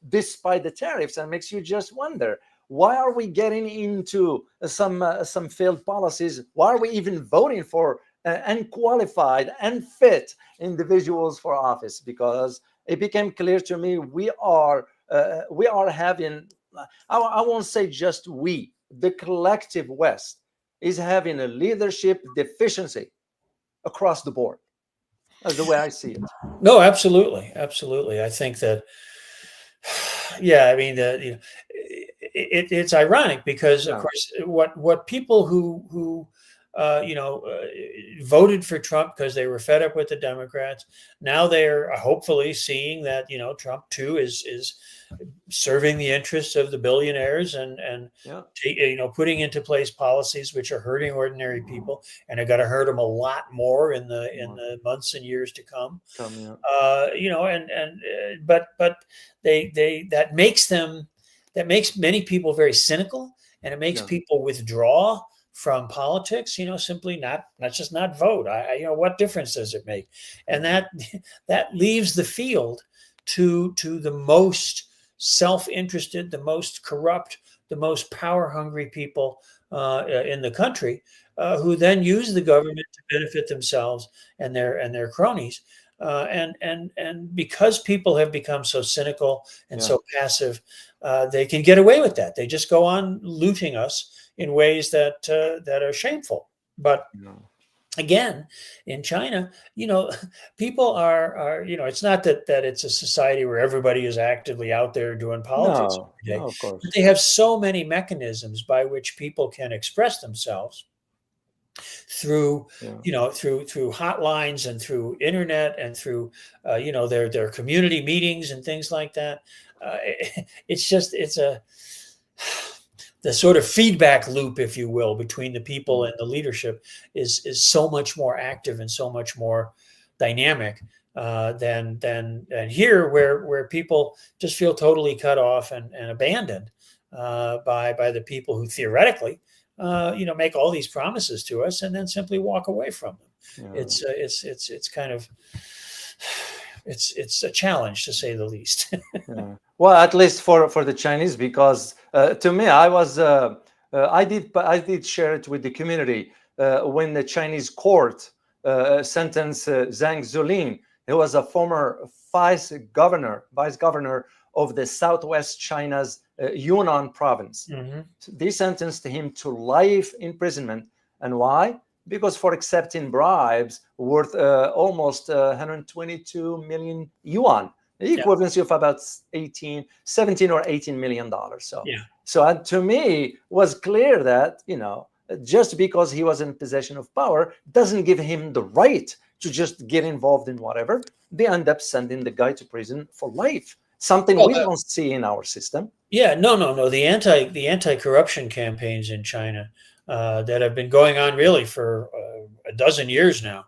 [SPEAKER 1] despite the tariffs, and makes you just wonder, why are we getting into some failed policies? Why are we even voting for unqualified, unfit individuals for office? Because it became clear to me we are having, I won't say just we, the collective West is having a leadership deficiency across the board. That's the way I see it.
[SPEAKER 2] No, absolutely. I think that, I mean, it's ironic because, of course, what people who voted for Trump because they were fed up with the Democrats, now they're hopefully seeing that Trump too is serving the interests of the billionaires and putting into place policies which are hurting ordinary people and are going to hurt them a lot more in the months and years to come. But that makes many people very cynical, and it makes people withdraw from politics, simply not vote. What difference does it make? And that leaves the field to the most self-interested, the most corrupt, the most power-hungry people in the country, who then use the government to benefit themselves and their cronies. And because people have become so cynical and so passive, they can get away with that. They just go on looting us in ways that are shameful. But again, in China, people are it's not that it's a society where everybody is actively out there doing politics every day.
[SPEAKER 1] No, of course.
[SPEAKER 2] But they have so many mechanisms by which people can express themselves through through hotlines and through internet and through their community meetings and things like that. It's the sort of feedback loop, if you will, between the people and the leadership is so much more active and so much more dynamic than here, where people just feel totally cut off and abandoned by the people who theoretically make all these promises to us and then simply walk away from them. It's kind of it's a challenge, to say the least.
[SPEAKER 1] Well, at least for the Chinese, because to me, I did share it with the community when the Chinese court sentenced Zhang Zuolin, who was a former vice governor of the Southwest China's Yunnan province. They sentenced him to life imprisonment. And why? Because for accepting bribes worth almost 122 million yuan, the equivalency of about 17 or 18 million dollars. So to me was clear that just because he was in possession of power doesn't give him the right to just get involved in whatever. They end up sending the guy to prison for life. Something we don't see in our system.
[SPEAKER 2] No. The anti-corruption campaigns in China that have been going on really for a dozen years now.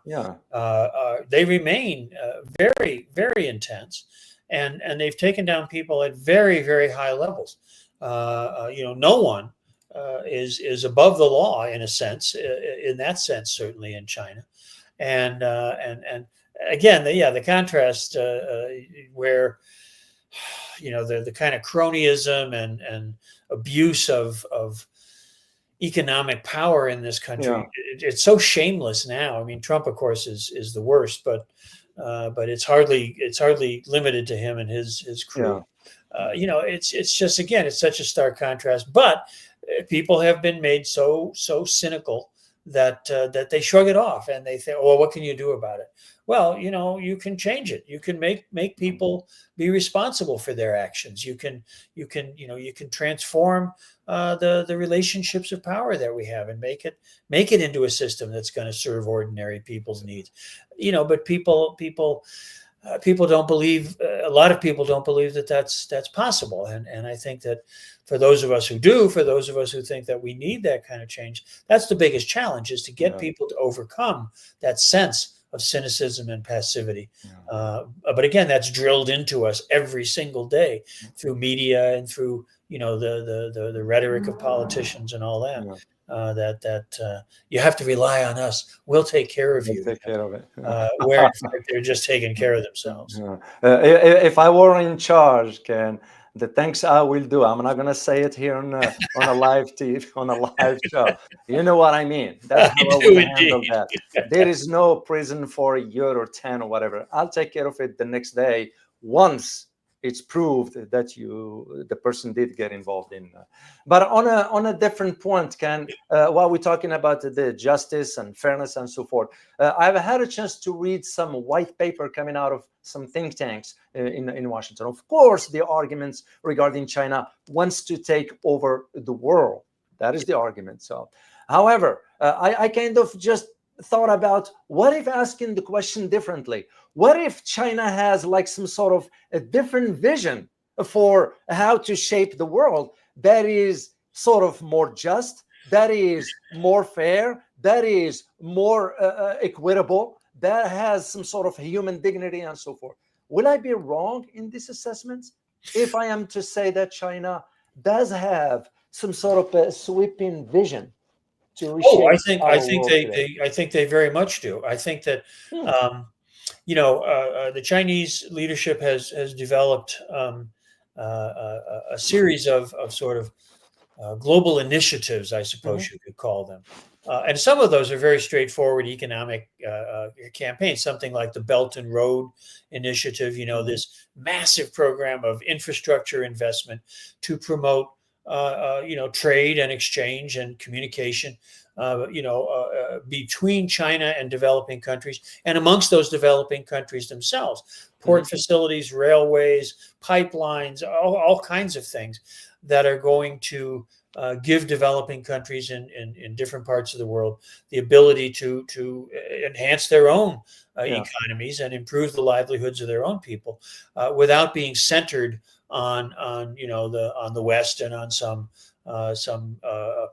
[SPEAKER 2] They remain very, very intense, and they've taken down people at very, very high levels. No one is above the law in a sense, in that sense, certainly in China, and again, the contrast where the kind of cronyism and abuse of economic power in this country, it's so shameless now. I mean, Trump, of course, is the worst, but it's hardly limited to him and his crew. It's just, again, it's such a stark contrast. But people have been made so cynical that they shrug it off and they think, well, what can you do about it? Well, you can change it. You can make people be responsible for their actions. You can transform the relationships of power that we have and make it into a system that's going to serve ordinary people's needs. But people don't believe. A lot of people don't believe that that's possible. And I think that for those of us who do, for those of us who think that we need that kind of change, that's the biggest challenge: is to get people to overcome that sense of cynicism and passivity. But again, that's drilled into us every single day through media and through the rhetoric of politicians and all that. That you have to rely on us. We'll take care of you.
[SPEAKER 1] Take care of it.
[SPEAKER 2] Where in fact they're just taking care of themselves.
[SPEAKER 1] If I were in charge, Ken, the things I will do, I'm not going to say it here on a live TV, on a live show. You know what I mean? That's how I will handle that. There is no prison for a year or 10 or whatever. I'll take care of it the next day once it's proved that the person did get involved in. But on a different point, Ken, while we're talking about the justice and fairness and so forth, I've had a chance to read some white paper coming out of some think tanks in Washington. Of course, the arguments regarding China wants to take over the world. That is the argument. So, however, I kind of just thought about, what if asking the question differently? What if China has like some sort of a different vision for how to shape the world that is sort of more just, that is more fair, that is more equitable, that has some sort of human dignity and so forth? Will I be wrong in this assessment if I am to say that China does have some sort of a sweeping vision?
[SPEAKER 2] I think they very much do. I think that the Chinese leadership has developed a series of sort of global initiatives, I suppose you could call them. And some of those are very straightforward economic campaigns, something like the Belt and Road Initiative, this massive program of infrastructure investment to promote, trade and exchange and communication, between China and developing countries and amongst those developing countries themselves. Port facilities, railways, pipelines, all kinds of things that are going to give developing countries in different parts of the world the ability to enhance their own economies and improve the livelihoods of their own people without being centered on the West and on some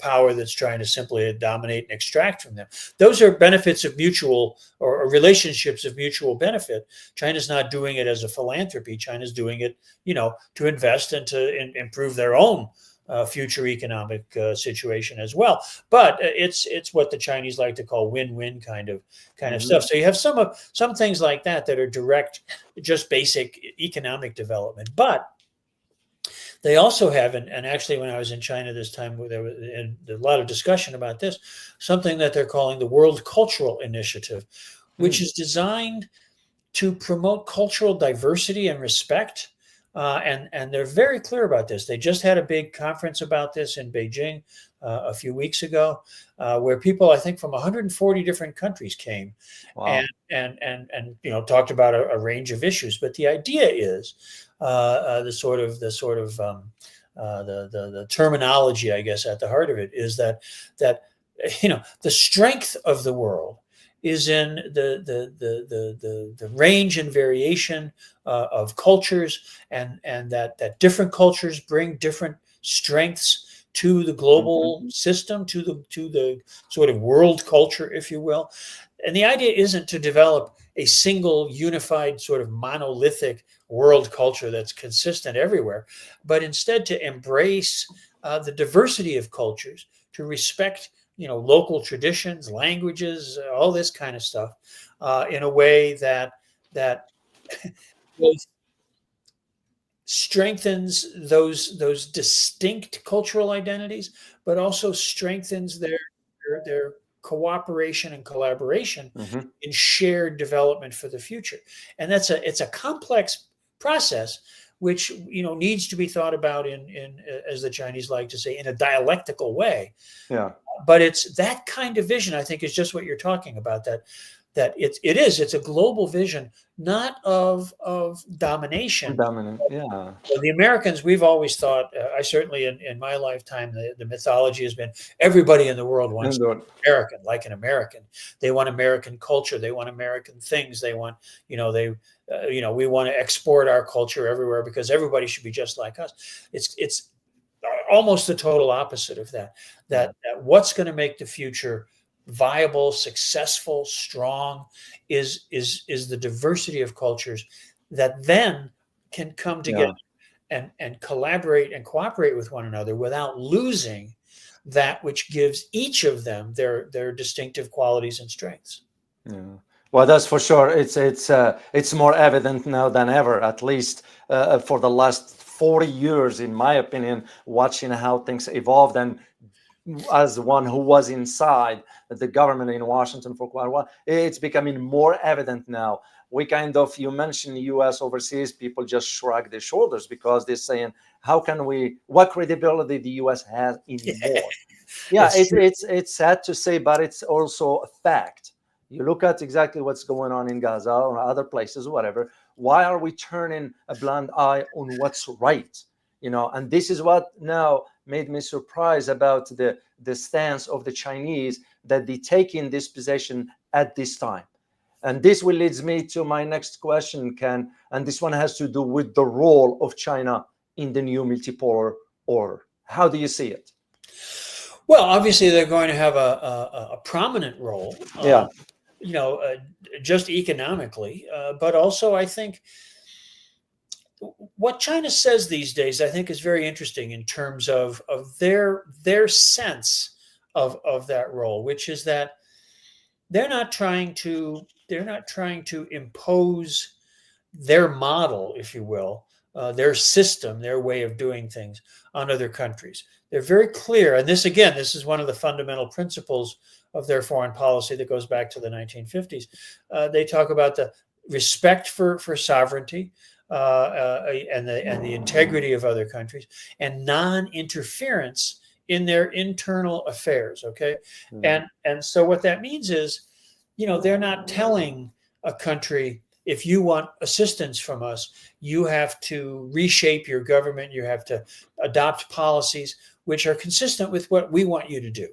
[SPEAKER 2] power that's trying to simply dominate and extract from them. Those are benefits of mutual or relationships of mutual benefit. China's not doing it as a philanthropy. China's doing it, to invest and to improve their own future economic situation as well. But it's what the Chinese like to call win-win kind of stuff. So you have some things like that are direct, just basic economic development. But they also have, and actually when I was in China this time, there was a lot of discussion about this, something that they're calling the World Cultural Initiative, which is designed to promote cultural diversity and respect. And they're very clear about this. They just had a big conference about this in Beijing a few weeks ago, where people, I think, from 140 different countries came. Wow. and talked about a range of issues. But the idea is the terminology, I guess, at the heart of it is that the strength of the world is in the range and variation of cultures, and that different cultures bring different strengths to the global system, to the sort of world culture, if you will. And the idea isn't to develop a single unified sort of monolithic world culture that's consistent everywhere, but instead to embrace the diversity of cultures, to respect local traditions, languages, all this kind of stuff, in a way that both strengthens those distinct cultural identities, but also strengthens their cooperation and collaboration in shared development for the future. And it's a complex process, which needs to be thought about in as the Chinese like to say, in a dialectical way. Yeah. But it's that kind of vision, I think, is just what you're talking about. That it's a global vision, not of domination.
[SPEAKER 1] Dominant, yeah.
[SPEAKER 2] So the Americans, we've always thought, I certainly in my lifetime, the mythology has been everybody in the world wants to be American, like an American. They want American culture. They want American things. They want, we want to export our culture everywhere because everybody should be just like us. It's almost the total opposite of that. That what's going to make the future viable, successful, strong is the diversity of cultures that then can come together and collaborate and cooperate with one another without losing that which gives each of them their distinctive qualities and strengths.
[SPEAKER 1] Yeah. Well, that's for sure. It's more evident now than ever, at least for the last 40 years, in my opinion, watching how things evolved. And as one who was inside the government in Washington for quite a while, it's becoming more evident now. You mentioned U.S. overseas, people just shrug their shoulders because they're saying, what credibility the U.S. has anymore? Yeah, it's sad to say, but it's also a fact. You look at exactly what's going on in Gaza or other places, whatever. Why are we turning a blind eye on what's right? And this is what now made me surprised about the stance of the Chinese, that they take in this position at this time. And this will leads me to my next question, Ken, and this one has to do with the role of China in the new multipolar order. How do you see it?
[SPEAKER 2] Well, obviously they're going to have a prominent role, just economically, but also I think what China says these days, I think, is very interesting in terms of their sense of that role, which is that they're not trying to impose their model, if you will, their system, their way of doing things on other countries. They're very clear. And this, again, this is one of the fundamental principles of their foreign policy that goes back to the 1950s. They talk about the respect for sovereignty and the integrity of other countries, and non-interference in their internal affairs. Okay. And so what that means is, they're not telling a country, if you want assistance from us, you have to reshape your government. You have to adopt policies which are consistent with what we want you to do.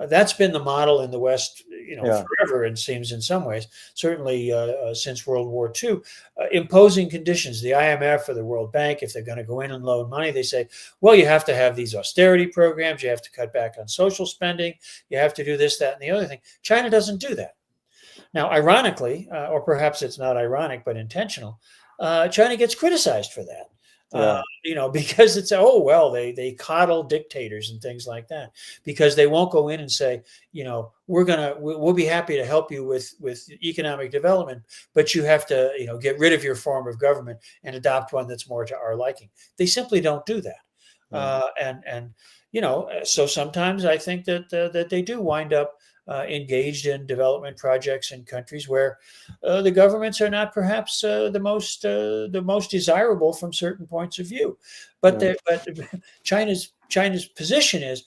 [SPEAKER 2] That's been the model in the West, forever, it seems, in some ways, certainly since World War II, imposing conditions. The IMF or the World Bank, if they're going to go in and loan money, they say, well, you have to have these austerity programs. You have to cut back on social spending. You have to do this, that, and the other thing. China doesn't do that. Now, ironically, or perhaps it's not ironic, but intentional, China gets criticized for that. Because it's, they coddle dictators and things like that, because they won't go in and say, we'll be happy to help you with economic development, but you have to, get rid of your form of government and adopt one that's more to our liking. They simply don't do that. So sometimes I think that they do wind up engaged in development projects in countries where the governments are not perhaps the most desirable from certain points of view. But China's position is,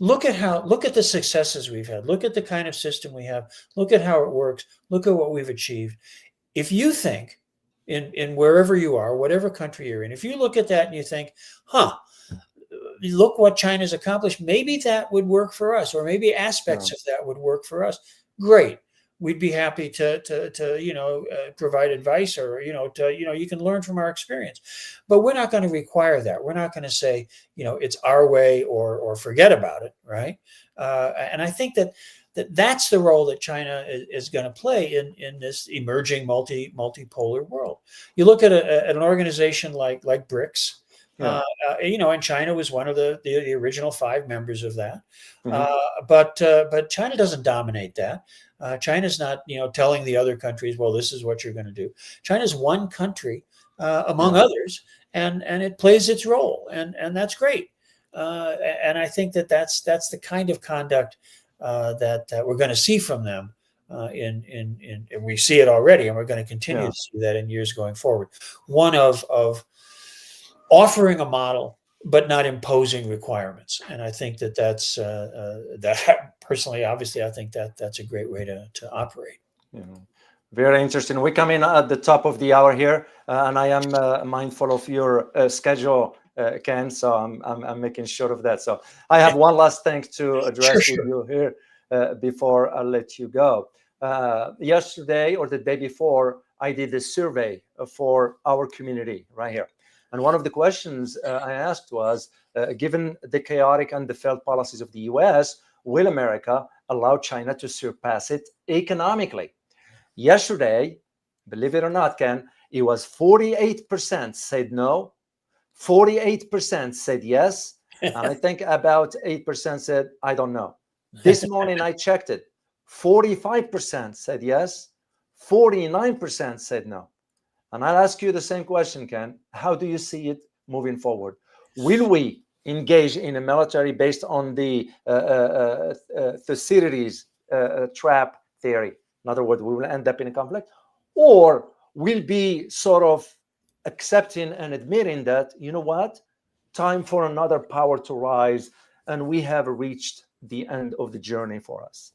[SPEAKER 2] look at the successes we've had. Look at the kind of system we have. Look at how it works. Look at what we've achieved. If you think in wherever you are, whatever country you're in, if you look at that and you think, look what China's accomplished, maybe that would work for us, or maybe aspects of that would work for us. Great. We'd be happy to provide advice, or, you can learn from our experience, but we're not going to require that. We're not going to say, it's our way or forget about it. Right. And I think that's the role that China is going to play in this emerging multipolar world. You look at an organization like BRICS. And China was one of the original 5 members of that. But China doesn't dominate that. China's not, telling the other countries, well, this is what you're going to do. China's one country among others, and it plays its role, and that's great. And I think that's the kind of conduct that we're going to see from them. And we see it already, and we're going to continue to see that in years going forward. One of offering a model, but not imposing requirements. And I think that's that personally, obviously, I think that's a great way to operate.
[SPEAKER 1] Very interesting. We come in at the top of the hour here, and I am mindful of your schedule, Ken. So I'm making sure of that. So I have one last thing to address with you here before I let you go. Yesterday or the day before, I did a survey for our community right here. And one of the questions I asked was, given the chaotic and the failed policies of the US, will America allow China to surpass it economically? Yesterday, believe it or not, Ken, it was 48% said no, 48% said yes, and I think about 8% said, I don't know. This morning I checked it. 45% said yes, 49% said no. And I'll ask you the same question, Ken. How do you see it moving forward? Will we engage in a military based on the Thucydides trap theory? In other words, we will end up in a conflict, or we'll be sort of accepting and admitting that, you know what, time for another power to rise, and we have reached the end of the journey for us.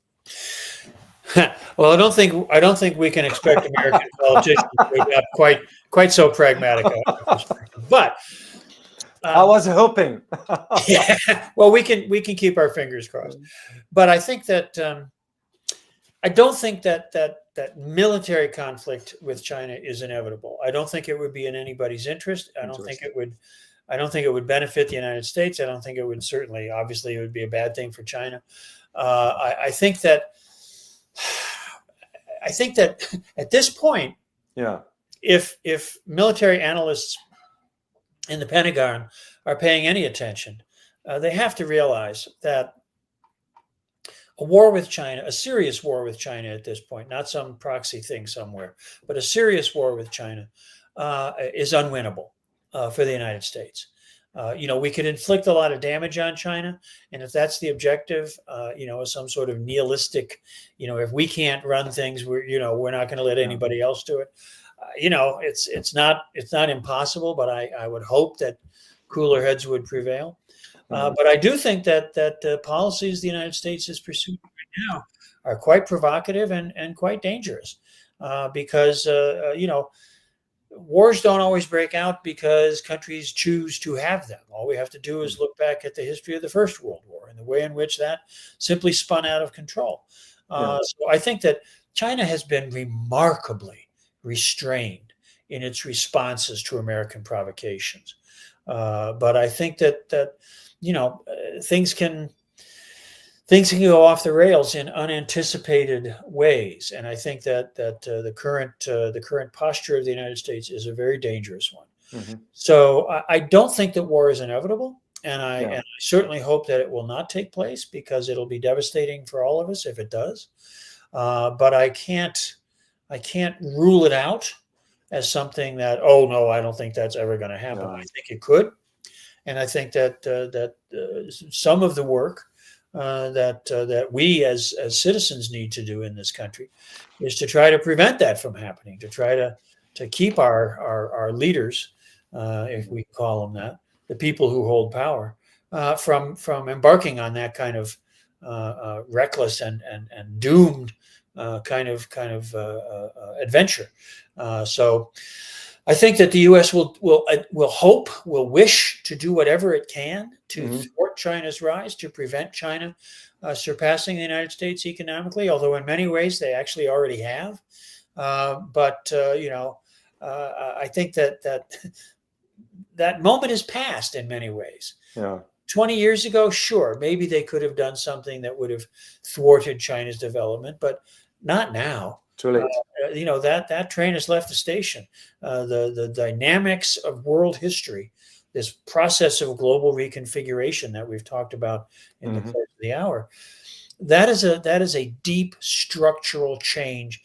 [SPEAKER 2] Well, I don't think we can expect American politicians to be quite so pragmatic. But
[SPEAKER 1] I was hoping.
[SPEAKER 2] Well, we can keep our fingers crossed. But I think that I don't think that military conflict with China is inevitable. I don't think it would be in anybody's interest. I don't think it would benefit the United States. I don't think it would certainly, obviously, it would be a bad thing for China. I think that at this point, if military analysts in the Pentagon are paying any attention, they have to realize that a war with China, a serious war with China at this point, not some proxy thing somewhere, but a serious war with China is unwinnable. for the United States. We could inflict a lot of damage on China, and if that's the objective, some sort of nihilistic, if we can't run things, we're not going to let anybody else do it. It's not impossible, but I would hope that cooler heads would prevail. But I do think that the policies the United States is pursuing right now are quite provocative and quite dangerous, because wars don't always break out because countries choose to have them. All we have to do is look back at the history of the First World War and the way in which that simply spun out of control. So I think that China has been remarkably restrained in its responses to American provocations. But I think that things can go off the rails in unanticipated ways, and I think that the current posture of the United States is a very dangerous one. Mm-hmm. So I don't think that war is inevitable, and I certainly hope that it will not take place, because it'll be devastating for all of us if it does. But I can't rule it out as something that, oh no, I don't think that's ever going to happen. I think it could, and I think that some of the work that we as citizens need to do in this country is to try to prevent that from happening, to try to keep our leaders, if we call them that, the people who hold power, from embarking on that kind of reckless and doomed kind of adventure. So I think that the U.S. will wish to do whatever it can to thwart China's rise, to prevent China surpassing the United States economically, although in many ways they actually already have. But I think that moment is past in many ways. 20 years ago, sure, maybe they could have done something that would have thwarted China's development, but not now.
[SPEAKER 1] Too late.
[SPEAKER 2] That train has left the station. The dynamics of world history, this process of global reconfiguration that we've talked about in the course of the hour, that is a deep structural change.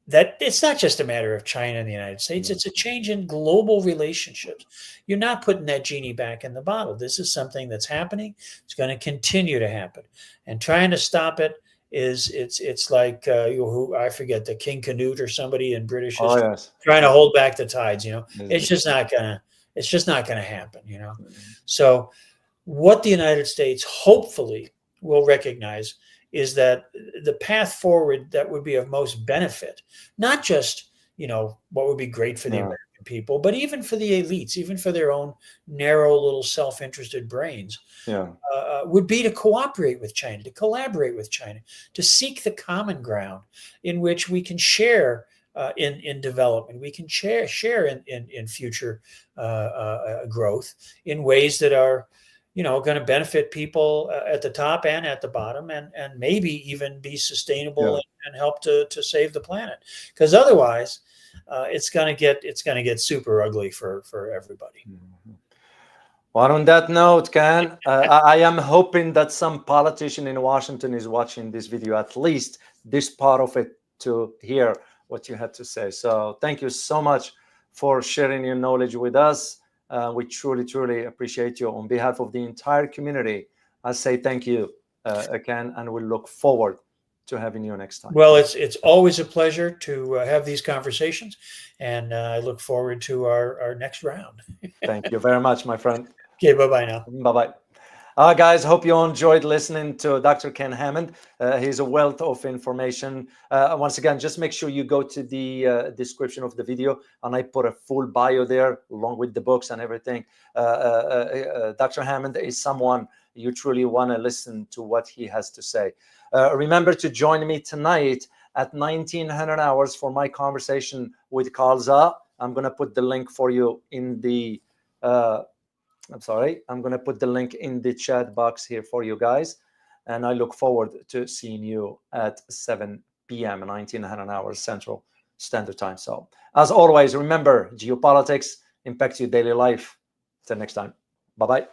[SPEAKER 2] That it's not just a matter of China and the United States. It's a change in global relationships. You're not putting that genie back in the bottle. This is something that's happening. It's going to continue to happen, and trying to stop it it's like I forget, the King Canute or somebody in British history trying to hold back the tides. It's just not gonna happen. So what the United States hopefully will recognize is that the path forward that would be of most benefit, not just what would be great for the American people, but even for the elites, even for their own narrow little self-interested brains, would be to cooperate with China, to collaborate with China, to seek the common ground in which we can share in development, we can share in future growth in ways that are going to benefit people at the top and at the bottom, and maybe even be sustainable and help to save the planet. Because otherwise, it's going to get super ugly for everybody.
[SPEAKER 1] Well, on that note, Ken, I am hoping that some politician in Washington is watching this video, at least this part of it, to hear what you had to say. So thank you so much for sharing your knowledge with us. We truly, truly appreciate you. On behalf of the entire community, I say thank you, Ken, and we look forward to having you next time.
[SPEAKER 2] Well, it's always a pleasure to have these conversations, and I look forward to our next round.
[SPEAKER 1] Thank you very much, my friend.
[SPEAKER 2] Okay, bye-bye now.
[SPEAKER 1] Bye-bye. Guys, hope you enjoyed listening to Dr. Ken Hammond. He's a wealth of information. Once again, just make sure you go to the description of the video, and I put a full bio there along with the books and everything. Dr. Hammond is someone you truly want to listen to what he has to say. Remember to join me tonight at 1900 hours for my conversation with Gaza. I'm going to put the link for you in the I'm going to put the link in the chat box here for you guys. And I look forward to seeing you at 7 p.m. 1900 hours Central Standard Time. So as always, remember, geopolitics impacts your daily life. Till next time. Bye-bye.